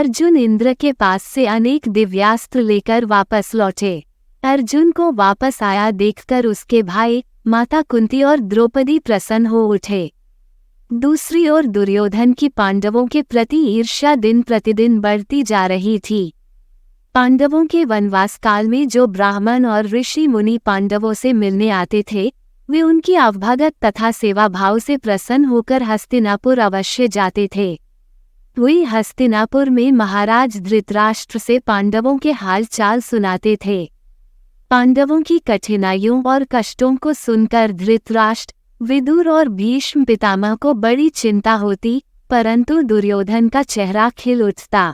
अर्जुन इंद्र के पास से अनेक दिव्यास्त्र लेकर वापस लौटे। अर्जुन को वापस आया देखकर उसके भाई, माता कुंती और द्रौपदी प्रसन्न हो उठे। दूसरी ओर दुर्योधन की पांडवों के प्रति ईर्ष्या दिन प्रतिदिन बढ़ती जा रही थी। पांडवों के वनवास काल में जो ब्राह्मण और ऋषि मुनि पांडवों से मिलने आते थे, वे उनकी अवभगत तथा सेवा भाव से प्रसन्न होकर हस्तिनापुर अवश्य जाते थे। वे हस्तिनापुर में महाराज धृतराष्ट्र से पांडवों के हाल चाल सुनाते थे। पांडवों की कठिनाइयों और कष्टों को सुनकर धृतराष्ट्र, विदुर और भीष्म पितामह को बड़ी चिंता होती, परंतु दुर्योधन का चेहरा खिल उठता।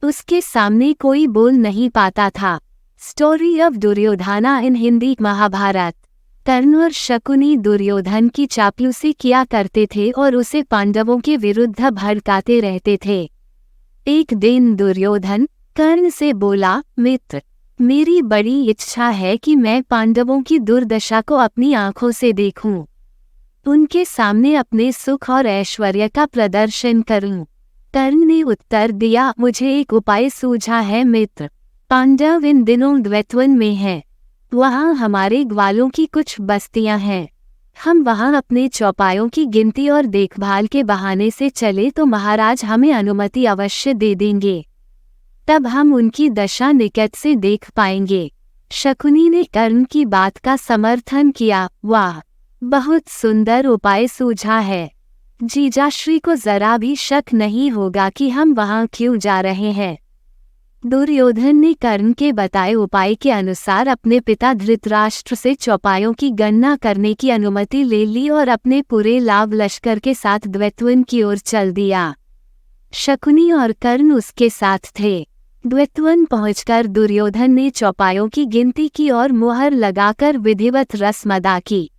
उसके सामने कोई बोल नहीं पाता था। स्टोरी ऑफ दुर्योधना इन हिंदी महाभारत। कर्ण और शकुनी दुर्योधन की चापलूसी किया करते थे और उसे पांडवों के विरुद्ध भड़काते रहते थे। एक दिन दुर्योधन कर्ण से बोला, मित्र, मेरी बड़ी इच्छा है कि मैं पांडवों की दुर्दशा को अपनी आंखों से देखूं, उनके सामने अपने सुख और ऐश्वर्य का प्रदर्शन करूं। कर्ण ने उत्तर दिया, मुझे एक उपाय सूझा है मित्र। पांडव इन दिनों द्वैतवन में हैं। वहाँ हमारे ग्वालों की कुछ बस्तियां हैं। हम वहाँ अपने चौपायों की गिनती और देखभाल के बहाने से चले तो महाराज हमें अनुमति अवश्य दे देंगे। तब हम उनकी दशा निकट से देख पाएंगे। शकुनी ने कर्ण की बात का समर्थन किया। वाह, बहुत सुंदर उपाय सूझा है। जीजाश्री को जरा भी शक नहीं होगा कि हम वहाँ क्यों जा रहे हैं। दुर्योधन ने कर्ण के बताए उपाय के अनुसार अपने पिता धृतराष्ट्र से चौपायों की गणना करने की अनुमति ले ली और अपने पूरे लाभ लश्कर के साथ द्वैतवन की ओर चल दिया। शकुनी और कर्ण उसके साथ थे। द्वैतवन पहुंचकर दुर्योधन ने चौपायों की गिनती की और मुहर लगाकर विधिवत रस्म अदा की।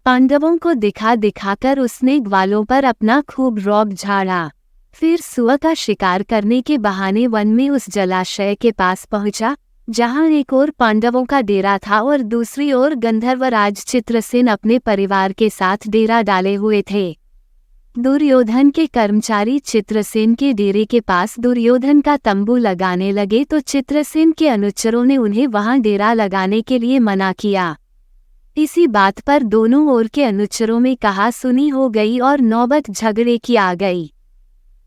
पांडवों को दिखा दिखाकर उसने ग्वालों पर अपना खूब रौब झाड़ा। फिर सुअर का शिकार करने के बहाने वन में उस जलाशय के पास पहुंचा, जहां एक ओर पांडवों का डेरा था और दूसरी ओर गंधर्वराज चित्रसेन अपने परिवार के साथ डेरा डाले हुए थे। दुर्योधन के कर्मचारी चित्रसेन के डेरे के पास दुर्योधन का तंबू लगाने लगे तो चित्रसेन के अनुचरों ने उन्हें वहां डेरा लगाने के लिए मना किया। इसी बात पर दोनों ओर के अनुचरों में कहा सुनी हो गई और नौबत झगड़े की आ गई।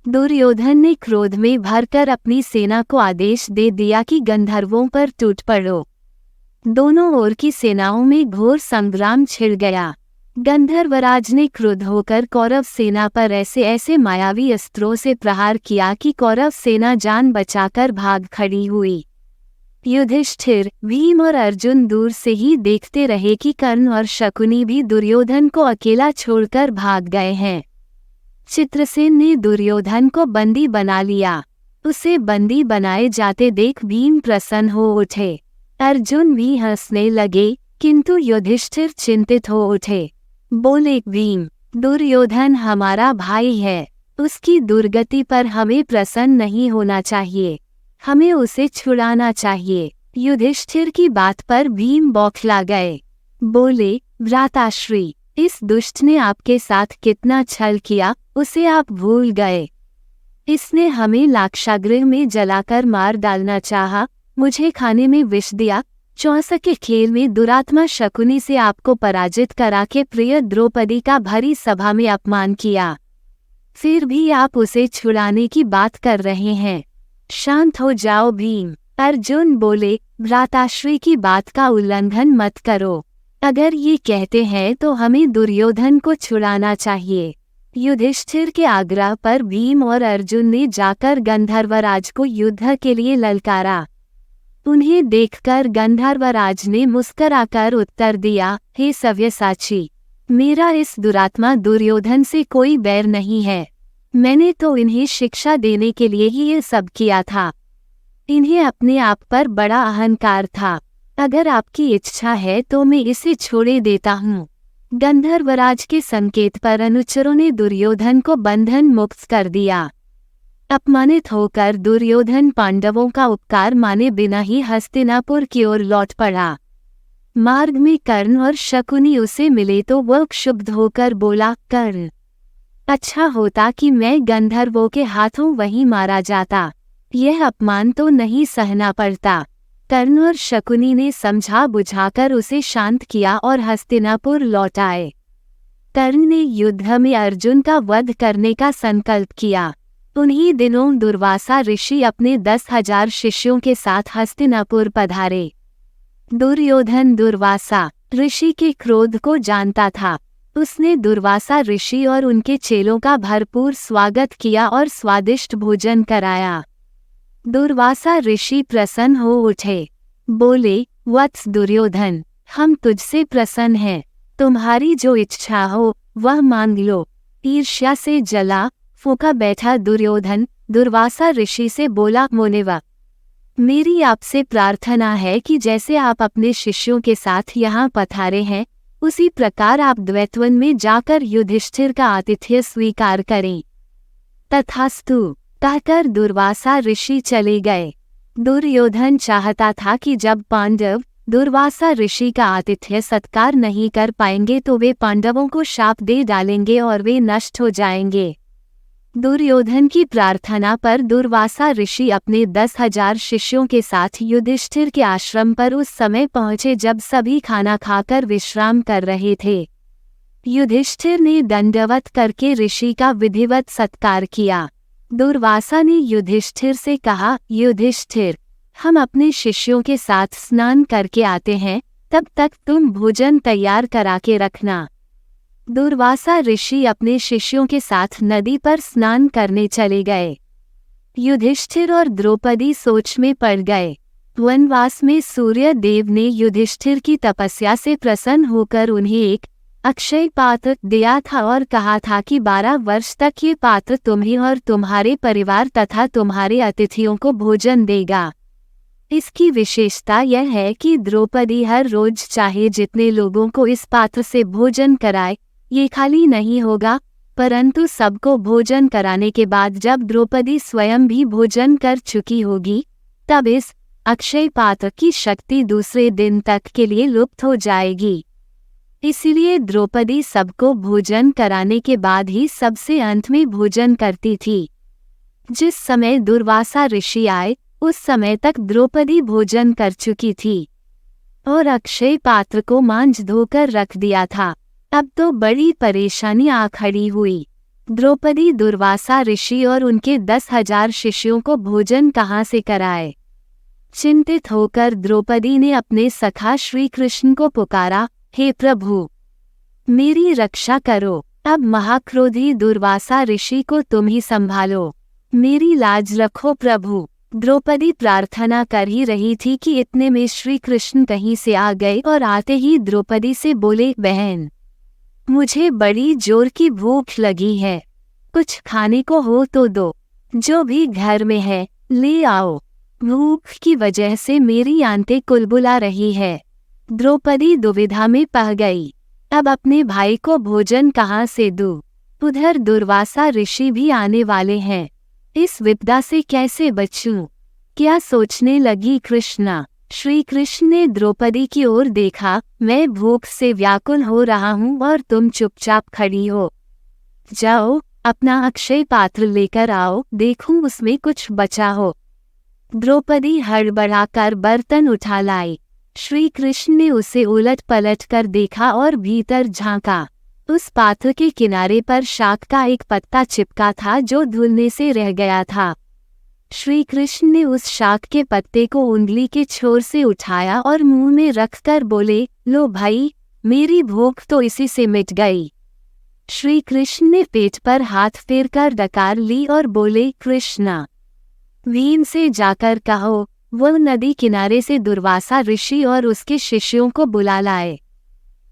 दुर्योधन ने क्रोध में भरकर अपनी सेना को आदेश दे दिया कि गंधर्वों पर टूट पड़ो। दोनों ओर की सेनाओं में घोर संग्राम छिड़ गया। गंधर्वराज ने क्रुद्ध होकर कौरव सेना पर ऐसे ऐसे मायावी अस्त्रों से प्रहार किया कि कौरव सेना जान बचाकर भाग खड़ी हुई। युधिष्ठिर, भीम और अर्जुन दूर से ही देखते रहे कि कर्ण और शकुनी भी दुर्योधन को अकेला छोड़कर भाग गए हैं। चित्रसेन ने दुर्योधन को बंदी बना लिया। उसे बंदी बनाए जाते देख भीम प्रसन्न हो उठे। अर्जुन भी हंसने लगे, किंतु युधिष्ठिर चिंतित हो उठे। बोले, भीम, दुर्योधन हमारा भाई है, उसकी दुर्गति पर हमें प्रसन्न नहीं होना चाहिए, हमें उसे छुड़ाना चाहिए। युधिष्ठिर की बात पर भीम बौखला गए। बोले, भ्राताश्री, इस दुष्ट ने आपके साथ कितना छल किया, उसे आप भूल गए। इसने हमें लाक्षागृह में जलाकर मार डालना चाहा, मुझे खाने में विष दिया, चौसक के खेल में दुरात्मा शकुनी से आपको पराजित करा के प्रिय द्रौपदी का भरी सभा में अपमान किया। फिर भी आप उसे छुड़ाने की बात कर रहे हैं। शांत हो जाओ भीम। अर्जुन बोले, भ्राताश्री की बात का उल्लंघन मत करो। अगर ये कहते हैं तो हमें दुर्योधन को छुड़ाना चाहिए। युधिष्ठिर के आग्रह पर भीम और अर्जुन ने जाकर गंधर्वराज को युद्ध के लिए ललकारा। उन्हें देखकर गंधर्वराज ने मुस्कराकर उत्तर दिया, हे सव्यसाची, मेरा इस दुरात्मा दुर्योधन से कोई बैर नहीं है। मैंने तो इन्हें शिक्षा देने के लिए ही ये सब किया था। इन्हें अपने आप पर बड़ा अहंकार था। अगर आपकी इच्छा है तो मैं इसे छोड़े देता हूँ। गंधर्वराज के संकेत पर अनुचरों ने दुर्योधन को बंधन मुक्त कर दिया। अपमानित होकर दुर्योधन पांडवों का उपकार माने बिना ही हस्तिनापुर की ओर लौट पड़ा। मार्ग में कर्ण और शकुनी उसे मिले तो वह क्षुब्ध होकर बोला, कर्ण, अच्छा होता कि मैं गंधर्वों के हाथों वहीं मारा जाता। यह अपमान तो नहीं सहना पड़ता। कर्ण और शकुनी ने समझा बुझाकर उसे शांत किया और हस्तिनापुर लौट आए। कर्ण ने युद्ध में अर्जुन का वध करने का संकल्प किया। उन्हीं दिनों दुर्वासा ऋषि अपने 10,000 शिष्यों के साथ हस्तिनापुर पधारे। दुर्योधन दुर्वासा ऋषि के क्रोध को जानता था। उसने दुर्वासा ऋषि और उनके चेलों का भरपूर स्वागत किया और स्वादिष्ट भोजन कराया। दुर्वासा ऋषि प्रसन्न हो उठे। बोले, वत्स दुर्योधन, हम तुझसे प्रसन्न हैं। तुम्हारी जो इच्छा हो वह मांग लो। ईर्ष्या से जला फूका बैठा दुर्योधन दुर्वासा ऋषि से बोला, मुनिवर, मेरी आपसे प्रार्थना है कि जैसे आप अपने शिष्यों के साथ यहाँ पधारे हैं, उसी प्रकार आप द्वैतवन में जाकर युधिष्ठिर का आतिथ्य स्वीकार करें। तथास्तु कहकर दुर्वासा ऋषि चले गए। दुर्योधन चाहता था कि जब पांडव दुर्वासा ऋषि का आतिथ्य सत्कार नहीं कर पाएंगे तो वे पांडवों को शाप दे डालेंगे और वे नष्ट हो जाएंगे। दुर्योधन की प्रार्थना पर दुर्वासा ऋषि अपने 10,000 शिष्यों के साथ युधिष्ठिर के आश्रम पर उस समय पहुंचे जब सभी खाना खाकर विश्राम कर रहे थे। युधिष्ठिर ने दंडवत करके ऋषि का विधिवत सत्कार किया। दुर्वासा ने युधिष्ठिर से कहा, युधिष्ठिर, हम अपने शिष्यों के साथ स्नान करके आते हैं, तब तक तुम भोजन तैयार करा के रखना। दुर्वासा ऋषि अपने शिष्यों के साथ नदी पर स्नान करने चले गए। युधिष्ठिर और द्रौपदी सोच में पड़ गए। वनवास में सूर्य देव ने युधिष्ठिर की तपस्या से प्रसन्न होकर उन्हें एक अक्षय पात्र दिया था और कहा था कि 12 वर्ष तक ये पात्र तुम्हें और तुम्हारे परिवार तथा तुम्हारे अतिथियों को भोजन देगा। इसकी विशेषता यह है कि द्रौपदी हर रोज चाहे जितने लोगों को इस पात्र से भोजन कराए, ये खाली नहीं होगा, परंतु सबको भोजन कराने के बाद जब द्रौपदी स्वयं भी भोजन कर चुकी होगी, तब इस अक्षय पात्र की शक्ति दूसरे दिन तक के लिए लुप्त हो जाएगी। इसलिए द्रौपदी सबको भोजन कराने के बाद ही सबसे अंत में भोजन करती थी। जिस समय दुर्वासा ऋषि आए, उस समय तक द्रौपदी भोजन कर चुकी थी और अक्षय पात्र को मांझ धोकर रख दिया था। अब तो बड़ी परेशानी आ खड़ी हुई। द्रौपदी दुर्वासा ऋषि और उनके 10,000 शिष्यों को भोजन कहाँ से कराए? चिंतित होकर द्रौपदी ने अपने सखा श्री कृष्ण को पुकारा, हे प्रभु, मेरी रक्षा करो। अब महाक्रोधी दुर्वासा ऋषि को तुम ही संभालो। मेरी लाज रखो प्रभु। द्रौपदी प्रार्थना कर ही रही थी कि इतने में श्री कृष्ण कहीं से आ गए और आते ही द्रौपदी से बोले, बहन, मुझे बड़ी जोर की भूख लगी है, कुछ खाने को हो तो दो। जो भी घर में है ले आओ। भूख की वजह से मेरी आंतें कुलबुला रही है। द्रौपदी दुविधा में पड़ गई। अब अपने भाई को भोजन कहाँ से दूँ? उधर दुर्वासा ऋषि भी आने वाले हैं। इस विपदा से कैसे बचूं? क्या सोचने लगी कृष्णा। श्री कृष्ण ने द्रौपदी की ओर देखा, मैं भूख से व्याकुल हो रहा हूँ और तुम चुपचाप खड़ी हो। जाओ, अपना अक्षय पात्र लेकर आओ, देखूं उसमें कुछ बचा हो। द्रौपदी हड़बड़ाकर बर्तन उठा लाई। श्री कृष्ण ने उसे उलट पलट कर देखा और भीतर झांका। उस पात्र के किनारे पर शाक का एक पत्ता चिपका था जो धुलने से रह गया था। श्री कृष्ण ने उस शाक के पत्ते को उंगली के छोर से उठाया और मुंह में रखकर बोले, लो भाई, मेरी भूख तो इसी से मिट गई। श्री कृष्ण ने पेट पर हाथ फेरकर डकार ली और बोले, कृष्णा, भीम से जाकर कहो वो नदी किनारे से दुर्वासा ऋषि और उसके शिष्यों को बुला लाए।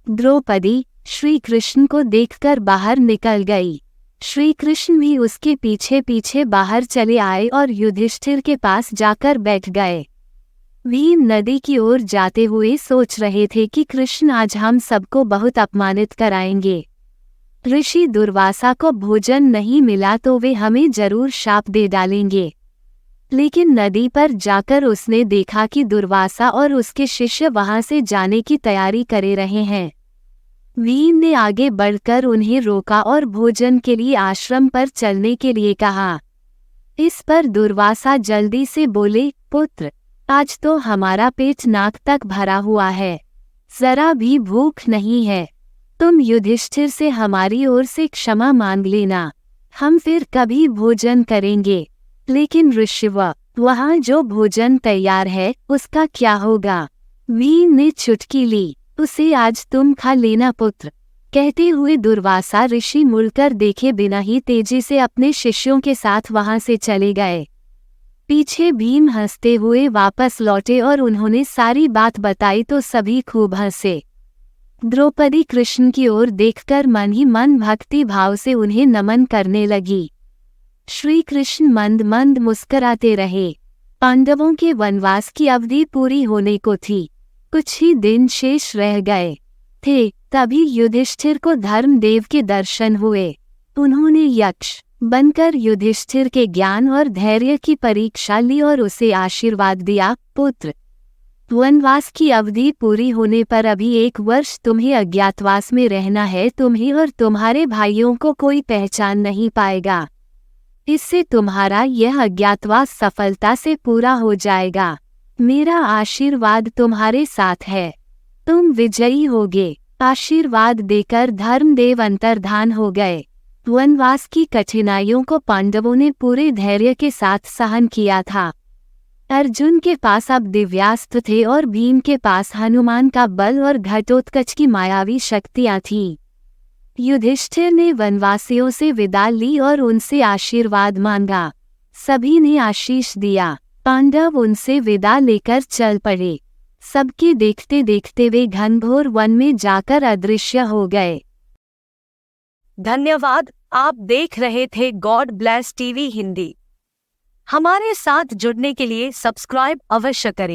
द्रौपदी श्री कृष्ण को देखकर बाहर निकल गई। श्री कृष्ण भी उसके पीछे पीछे बाहर चले आए और युधिष्ठिर के पास जाकर बैठ गए। भीम नदी की ओर जाते हुए सोच रहे थे कि कृष्ण आज हम सबको बहुत अपमानित कराएंगे। ऋषि दुर्वासा को भोजन नहीं मिला तो वे हमें जरूर शाप दे डालेंगे। लेकिन नदी पर जाकर उसने देखा कि दुर्वासा और उसके शिष्य वहां से जाने की तैयारी करे रहे हैं। भीम ने आगे बढ़कर उन्हें रोका और भोजन के लिए आश्रम पर चलने के लिए कहा। इस पर दुर्वासा जल्दी से बोले, पुत्र, आज तो हमारा पेट नाक तक भरा हुआ है, जरा भी भूख नहीं है। तुम युधिष्ठिर से हमारी ओर से क्षमा मांग लेना, हम फिर कभी भोजन करेंगे। लेकिन ऋषिव, वहाँ जो भोजन तैयार है उसका क्या होगा? भीम ने चुटकी ली, उसे आज तुम खा लेना पुत्र। कहते हुए दुर्वासा ऋषि मुड़कर देखे बिना ही तेजी से अपने शिष्यों के साथ वहां से चले गए। पीछे भीम हंसते हुए वापस लौटे और उन्होंने सारी बात बताई तो सभी खूब हंसे। द्रौपदी कृष्ण की ओर देखकर मन ही मन भक्ति भाव से उन्हें नमन करने लगी। श्री कृष्ण मंद मंद मुस्कराते रहे। पांडवों के वनवास की अवधि पूरी होने को थी, कुछ ही दिन शेष रह गए थे। तभी युधिष्ठिर को धर्मदेव के दर्शन हुए। उन्होंने यक्ष बनकर युधिष्ठिर के ज्ञान और धैर्य की परीक्षा ली और उसे आशीर्वाद दिया, पुत्र, वनवास की अवधि पूरी होने पर अभी 1 वर्ष तुम्हें अज्ञातवास में रहना है। तुम्हें और तुम्हारे भाइयों को कोई पहचान नहीं पाएगा। इससे तुम्हारा यह अज्ञातवास सफलता से पूरा हो जाएगा। मेरा आशीर्वाद तुम्हारे साथ है, तुम विजयी होगे। आशीर्वाद देकर धर्मदेव अंतर्धान हो गए। वनवास की कठिनाइयों को पांडवों ने पूरे धैर्य के साथ सहन किया था। अर्जुन के पास अब दिव्यास्त्र थे और भीम के पास हनुमान का बल और घटोत्कच की मायावी शक्तियां थीं। युधिष्ठिर ने वनवासियों से विदा ली और उनसे आशीर्वाद मांगा। सभी ने आशीष दिया। पांडव उनसे विदा लेकर चल पड़े। सबके देखते देखते वे घनघोर वन में जाकर अदृश्य हो गए। धन्यवाद। आप देख रहे थे गॉड ब्लेस टीवी हिंदी। हमारे साथ जुड़ने के लिए सब्सक्राइब अवश्य करें।